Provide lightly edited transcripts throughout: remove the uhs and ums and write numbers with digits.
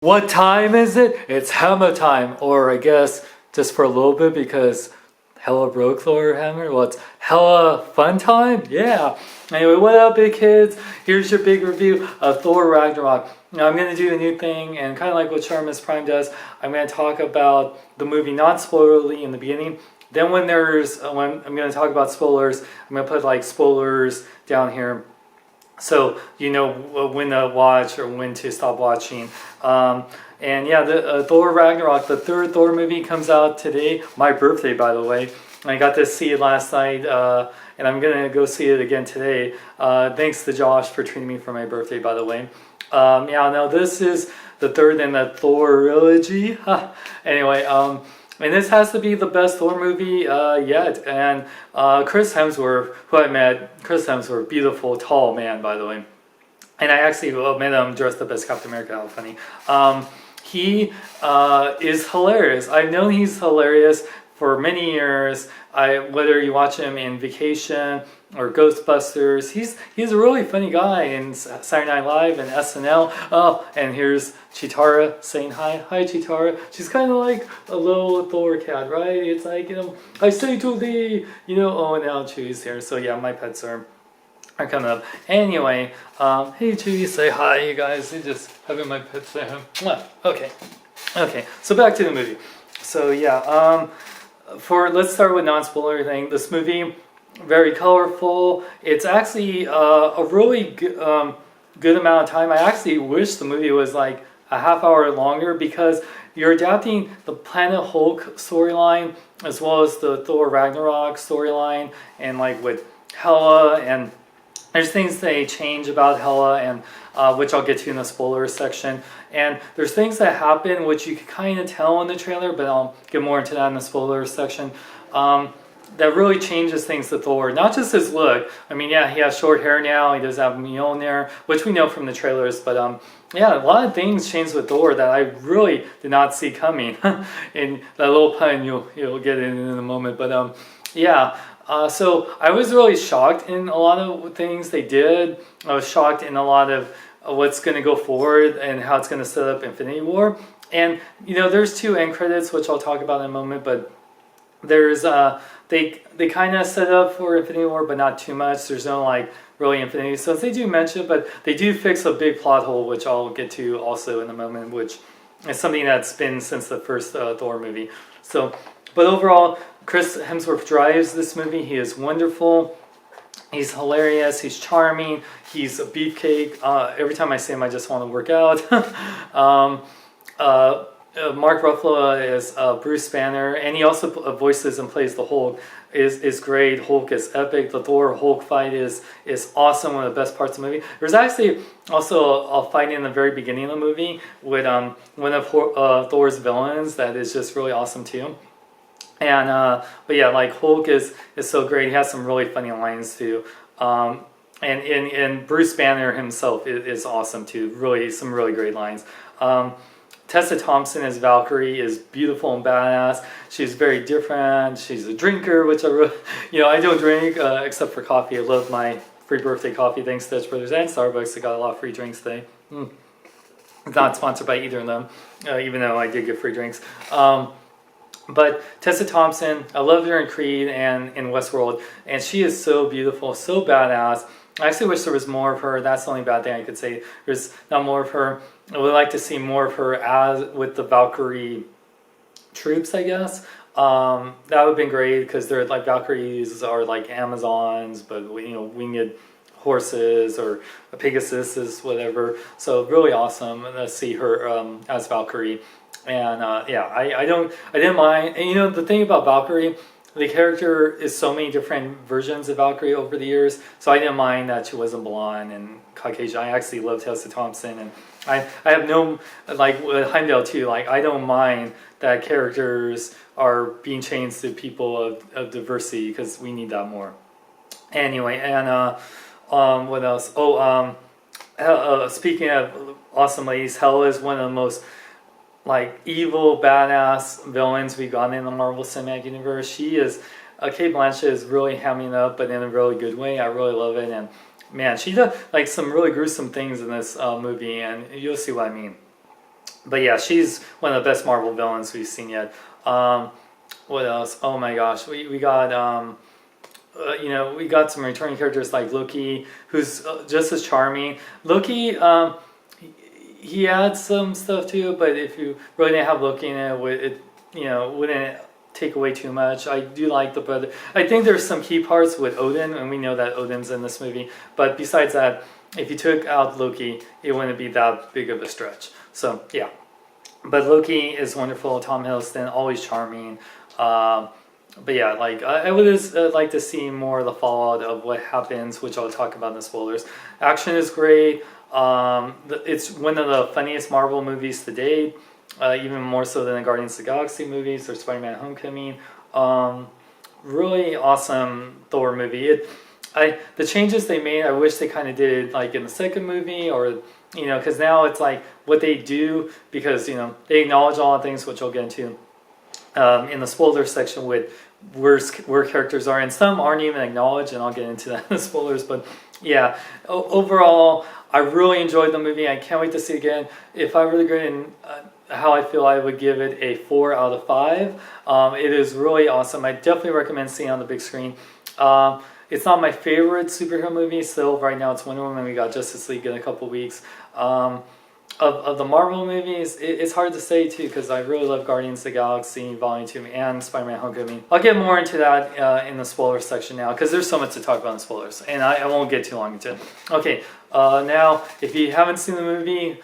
What time is it? It's hammer time, or I guess just for a little bit because hella broke Thor hammer. Well, it's hella fun time. Yeah. Anyway, what up, big kids? Here's your big review of Thor Ragnarok. Now I'm gonna do a new thing, and kind of like what Charmus Prime does, I'm gonna talk about the movie non-spoilerly in the beginning. Then when I'm gonna talk about spoilers, I'm gonna put like spoilers down here, so you know when to watch or when to stop watching. And yeah, the Thor Ragnarok, the third Thor movie, comes out today. My birthday, by the way. I got to see it last night, and I'm gonna go see it again today. Thanks to Josh for treating me for my birthday, by the way. Yeah, no, this is the third in the Thor trilogy. Anyway, and this has to be the best Thor movie yet. And Chris Hemsworth, who I met, Chris Hemsworth, beautiful, tall man, by the way. And I actually met him dressed up as Captain America. How funny. He is hilarious. I've known he's hilarious for many years. Whether you watch him in Vacation or Ghostbusters, he's a really funny guy in Saturday Night Live and SNL. Oh, and here's Chitara saying hi. Hi, Chitara. She's kind of like a little Thor cat, right? It's like, I say to thee, oh, and now Chewie's here. So yeah, my pets are coming up. Anyway, hey Chewie, say hi, you guys. They just having my pets say hi. Okay. So back to the movie. So yeah, let's start with non-spoiler thing. This movie, very colorful. It's actually a really good amount of time. I actually wish the movie was like a half hour longer because you're adapting the Planet Hulk storyline as well as the Thor Ragnarok storyline, and like with Hela, and there's things they change about Hela, and which I'll get to in the spoiler section. And there's things that happen which you can kind of tell in the trailer, but I'll get more into that in the spoiler section. That really changes things to Thor. Not just his look. I mean, yeah, he has short hair now. He does have Mjolnir, which we know from the trailers. But yeah, a lot of things changed with Thor that I really did not see coming. And that little pun, you'll get in a moment. But yeah. So I was really shocked in a lot of things they did. I was shocked in a lot of what's going to go forward and how it's going to set up Infinity War. And there's two end credits, which I'll talk about in a moment. But there's they kind of set up for Infinity War, but not too much. There's no like really Infinity. So they do mention, but they do fix a big plot hole, which I'll get to also in a moment, which is something that's been since the first Thor movie. So, but overall, Chris Hemsworth drives this movie. He is wonderful. He's hilarious. He's charming. He's a beefcake. Every time I see him, I just want to work out. Mark Ruffalo is Bruce Banner, and he also voices and plays the Hulk. Is great. Hulk is epic. The Thor Hulk fight is awesome. One of the best parts of the movie. There's actually also a fight in the very beginning of the movie with one of Thor's villains that is just really awesome too. And but yeah, like Hulk is so great. He has some really funny lines too. And Bruce Banner himself is awesome too. Really, some really great lines. Tessa Thompson as Valkyrie is beautiful and badass. She's very different. She's a drinker, which I really, I don't drink except for coffee. I love my free birthday coffee thanks to Dutch Brothers and Starbucks. I got a lot of free drinks today. Not sponsored by either of them, even though I did get free drinks. But Tessa Thompson, I love her in Creed and in Westworld, and she is so beautiful, so badass. I actually wish there was more of her. That's the only bad thing I could say. There's not more of her. I would like to see more of her as with the Valkyrie troops, I guess. That would have been great because they're like Valkyries are like Amazons, but winged horses, or a Pegasus is whatever. So really awesome to see her as Valkyrie. And yeah, I didn't mind. And the thing about Valkyrie, the character is so many different versions of Valkyrie over the years, so I didn't mind that she wasn't blonde and Caucasian. I actually love Tessa Thompson, and I have no, like with Heimdall too, like I don't mind that characters are being changed to people of diversity, because we need that more. Anyway, and what else? Speaking of awesome ladies, Hela is one of the most like evil, badass villains we got in the Marvel Cinematic Universe. She is, Kate Blanchett is really hamming up, but in a really good way. I really love it, and man, she does like some really gruesome things in this movie, and you'll see what I mean. But yeah, she's one of the best Marvel villains we've seen yet. What else? Oh my gosh, we got we got some returning characters like Loki, who's just as charming. Loki, he adds some stuff too, but if you really didn't have Loki in it wouldn't take away too much. I do like the brother. I think there's some key parts with Odin, and we know that Odin's in this movie. But besides that, if you took out Loki, it wouldn't be that big of a stretch. So yeah, but Loki is wonderful. Tom Hiddleston, always charming. But yeah, like I would just like to see more of the fallout of what happens, which I'll talk about in the spoilers. Action is great. It's one of the funniest Marvel movies to date, even more so than the Guardians of the Galaxy movies or Spider-Man: Homecoming. Really awesome Thor movie. The changes they made, I wish they kind of did like in the second movie, or because now it's like what they do, because they acknowledge all the things which I'll get into in the spoiler section with where characters are, and some aren't even acknowledged, and I'll get into that in the spoilers. But yeah, overall, I really enjoyed the movie. I can't wait to see it again. If I were to grade in how I feel, I would give it a 4 out of 5. It is really awesome. I definitely recommend seeing it on the big screen. It's not my favorite superhero movie. Still, right now it's Wonder Woman. We got Justice League in a couple weeks. Of the Marvel movies, it's hard to say too, because I really love Guardians of the Galaxy Volume 2 and Spider-Man: Homecoming. I'll get more into that in the spoiler section now, because there's so much to talk about in the spoilers, and I won't get too long into it. Okay, now if you haven't seen the movie,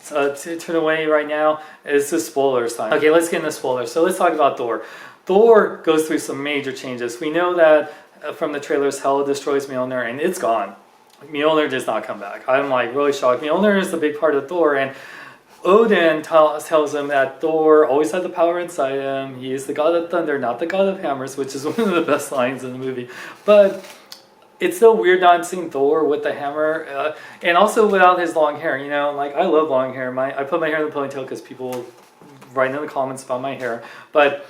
turn away right now. It's the spoilers time. Okay, let's get into spoilers. So let's talk about Thor. Thor goes through some major changes. We know that from the trailers, Hela destroys Mjolnir, and it's gone. Mjolnir does not come back. I'm like really shocked. Mjolnir is the big part of Thor, and Odin tells him that Thor always had the power inside him. He is the god of thunder, not the god of hammers, which is one of the best lines in the movie. But it's so weird not seeing Thor with the hammer, and also without his long hair. Like I love long hair. I put my hair in the ponytail because people write in the comments about my hair, but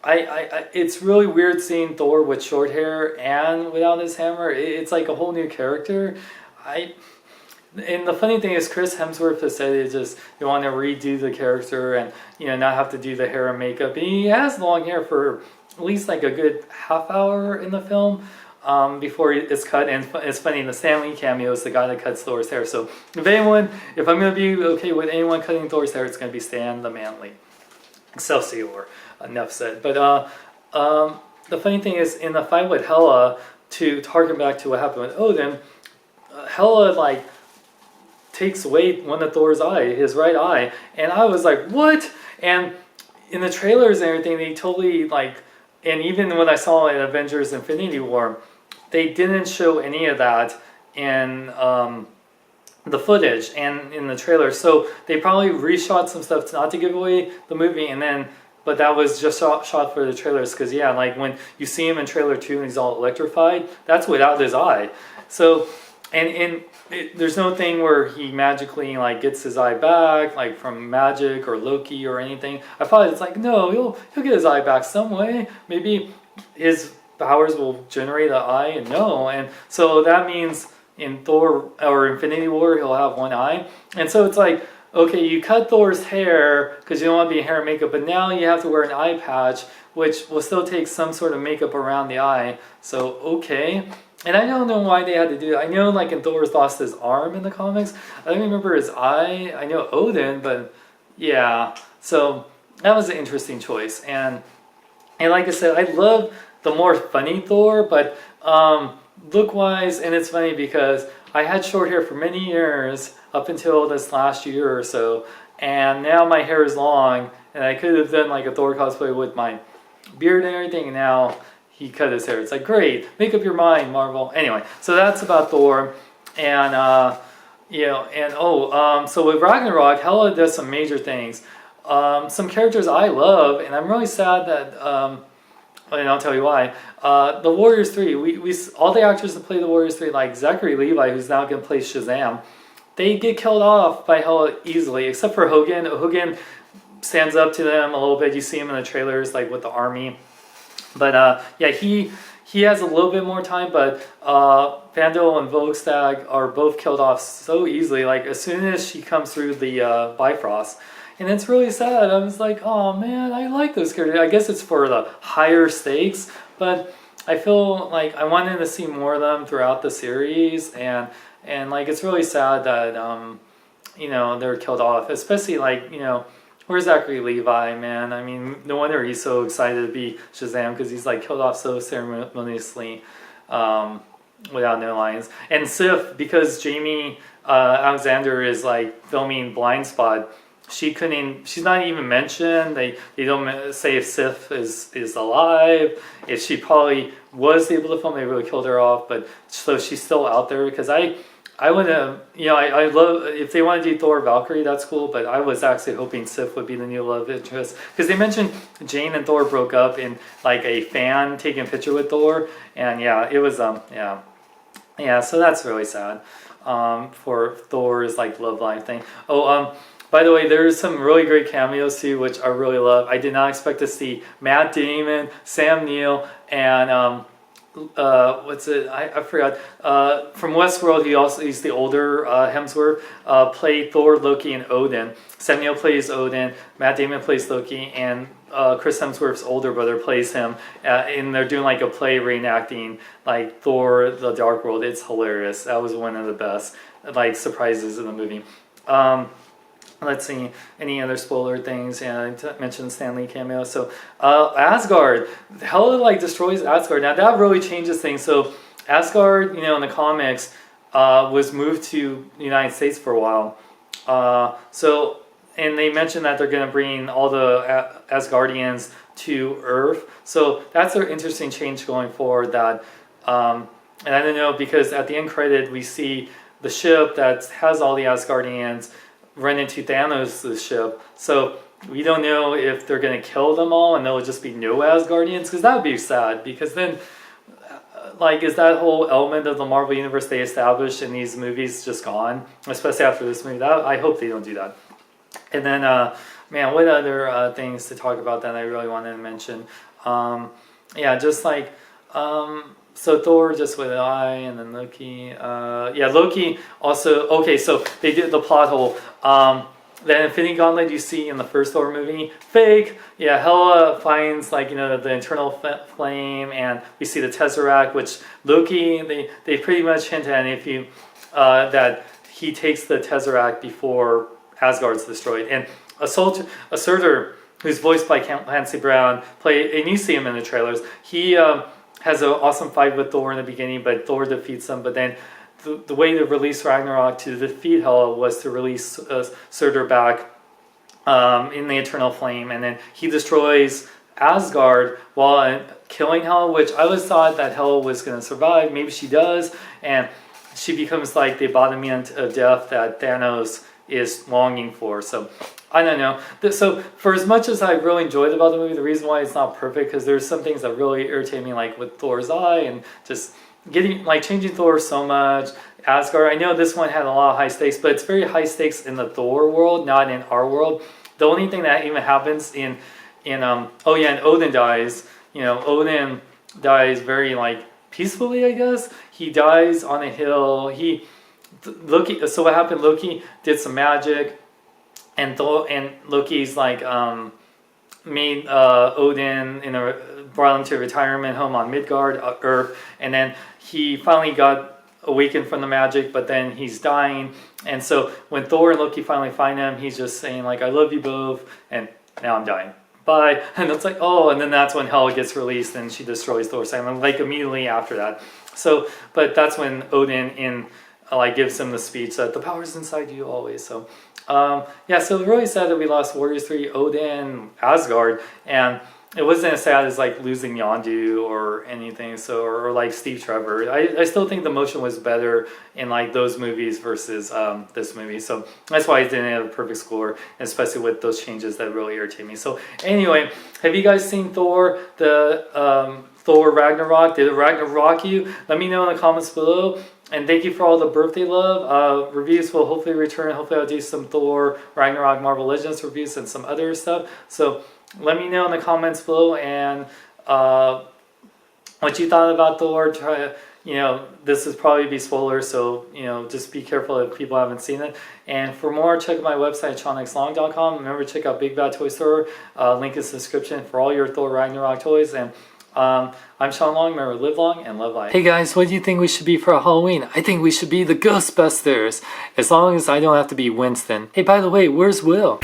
it's really weird seeing Thor with short hair and without his hammer. It's like a whole new character. And the funny thing is, Chris Hemsworth has said it's just you want to redo the character and not have to do the hair and makeup. And he has long hair for at least like a good half hour in the film before it's cut. And it's funny, the Stan Lee cameo is the guy that cuts Thor's hair. So if I'm going to be okay with anyone cutting Thor's hair, it's going to be Stan the Man Lee. Excelsior. Enough said. But the funny thing is, in the fight with Hela, to harken back to what happened with Odin, Hela takes away one of Thor's eye, his right eye, and I was like, what? And in the trailers and everything, they totally and even when I saw in Avengers: Infinity War, they didn't show any of that in the footage and in the trailer. So they probably reshot some stuff not to give away the movie, but that was just shot for the trailers, because when you see him in trailer 2 and he's all electrified, that's without his eye. So, there's no thing where he magically gets his eye back, from magic or Loki or anything. I thought it's no, he'll get his eye back some way. Maybe his powers will generate an eye, and so that means in Thor or Infinity War he'll have one eye, and so it's okay, you cut Thor's hair because you don't want to be hair and makeup, but now you have to wear an eye patch, which will still take some sort of makeup around the eye. So, okay. And I don't know why they had to do that. I know in Thor's lost his arm in the comics. I don't remember his eye. I know Odin, but yeah. So that was an interesting choice. And like I said, I love the more funny Thor, but look-wise, and it's funny because I had short hair for many years, up until this last year or so, and now my hair is long, and I could have done a Thor cosplay with my beard and everything, and now he cut his hair. It's great, make up your mind, Marvel. Anyway, so that's about Thor, and so with Ragnarok, Hela does some major things. Some characters I love, and I'm really sad that and I'll tell you why. The Warriors 3, we all the actors that play the Warriors 3, like Zachary Levi, who's now going to play Shazam, they get killed off by Hela easily, except for Hogan. Hogan stands up to them a little bit. You see him in the trailers, with the army. But he has a little bit more time, but Vandal and Volstagg are both killed off so easily. As soon as she comes through the Bifrost, and it's really sad. I was like, oh man, I like those characters. I guess it's for the higher stakes, but I feel like I wanted to see more of them throughout the series, and like it's really sad that they're killed off, especially like where's Zachary Levi, man? I mean, no wonder he's so excited to be Shazam because he's like killed off so ceremoniously without no lines. And Sif, because Jamie Alexander is like filming Blind Spot, she's not even mentioned. They don't say if Sif is alive. If she probably was able to film, they really killed her off. But so she's still out there because I would have, I love, if they want to do Thor Valkyrie, that's cool, but I was actually hoping Sif would be the new love interest, because they mentioned Jane and Thor broke up in, like, a fan taking a picture with Thor, and yeah, it was, yeah, so that's really sad, for Thor's, like, love life thing. Oh, by the way, there's some really great cameos, too, which I really love. I did not expect to see Matt Damon, Sam Neill, and, what's it? I forgot. From Westworld, he's the older Hemsworth. Played Thor, Loki, and Odin. Samuel plays Odin. Matt Damon plays Loki, and Chris Hemsworth's older brother plays him. And they're doing like a play reenacting like Thor: The Dark World. It's hilarious. That was one of the best like surprises in the movie. Let's see, any other spoiler things? Yeah, I mentioned Stan Lee cameo. So, Asgard, Hela like destroys Asgard. Now that really changes things. So, Asgard, in the comics, was moved to the United States for a while. And they mentioned that they're going to bring all the Asgardians to Earth. So that's an interesting change going forward. That, and I don't know, because at the end credit we see the ship that has all the Asgardians run into Thanos' ship, so we don't know if they're going to kill them all and there will just be no Asgardians, because that would be sad, because then like is that whole element of the Marvel Universe they established in these movies just gone, especially after this movie. I hope they don't do that. And then man, what other things to talk about that I really wanted to mention? Yeah, just like so Thor just with an eye, and then Loki. Loki also. Okay, so they did the plot hole. The Infinity Gauntlet you see in the first Thor movie, fake. Yeah, Hela finds like the internal flame, and we see the Tesseract, which Loki they pretty much hint at if you that he takes the Tesseract before Asgard's destroyed. And a Surtur, who's voiced by Clancy Brown, and you see him in the trailers. He has an awesome fight with Thor in the beginning, but Thor defeats him. But then the way to release Ragnarok to defeat Hela was to release Surtur back in the Eternal Flame, and then he destroys Asgard while killing Hela, which I always thought that Hela was going to survive. Maybe she does, and she becomes like the embodiment of death that Thanos is longing for. So I don't know. So for as much as I really enjoyed about the movie, the reason why it's not perfect, because there's some things that really irritate me, like with Thor's eye and just changing Thor so much. Asgard, I know this one had a lot of high stakes, but it's very high stakes in the Thor world, not in our world. The only thing that even happens and Odin dies. Odin dies very peacefully, I guess. He dies on a hill. Loki. So what happened? Loki did some magic, and Loki's made Odin brought him to a retirement home on Midgard, Earth, and then he finally got awakened from the magic, but then he's dying. And so when Thor and Loki finally find him, he's just saying I love you both, and now I'm dying. Bye. And it's and then that's when Hela gets released and she destroys Thor's island, immediately after that. So, but that's when Odin gives him the speech that the power's inside you always. So, so really sad that we lost Warriors 3, Odin, Asgard, and it wasn't as sad as losing Yondu or anything. So, or Steve Trevor. I still think the motion was better in those movies versus this movie. So that's why I didn't have a perfect score, especially with those changes that really irritate me. So anyway, have you guys seen Thor? Thor Ragnarok? Did it Ragnarok you? Let me know in the comments below. And thank you for all the birthday love. Reviews will hopefully return. Hopefully I'll do some Thor Ragnarok Marvel Legends reviews and some other stuff. So let me know in the comments below and what you thought about Thor. you know, this is probably be spoilers, so, you know, just be careful if people haven't seen it. And for more, check out my website, seanxlong.com. Remember, check out Big Bad Toy Store. Link is in the description for all your Thor Ragnarok toys. And I'm Sean Long. Remember, live long and love life. Hey guys, what do you think we should be for Halloween? I think we should be the Ghostbusters. As long as I don't have to be Winston. Hey, by the way, where's Will?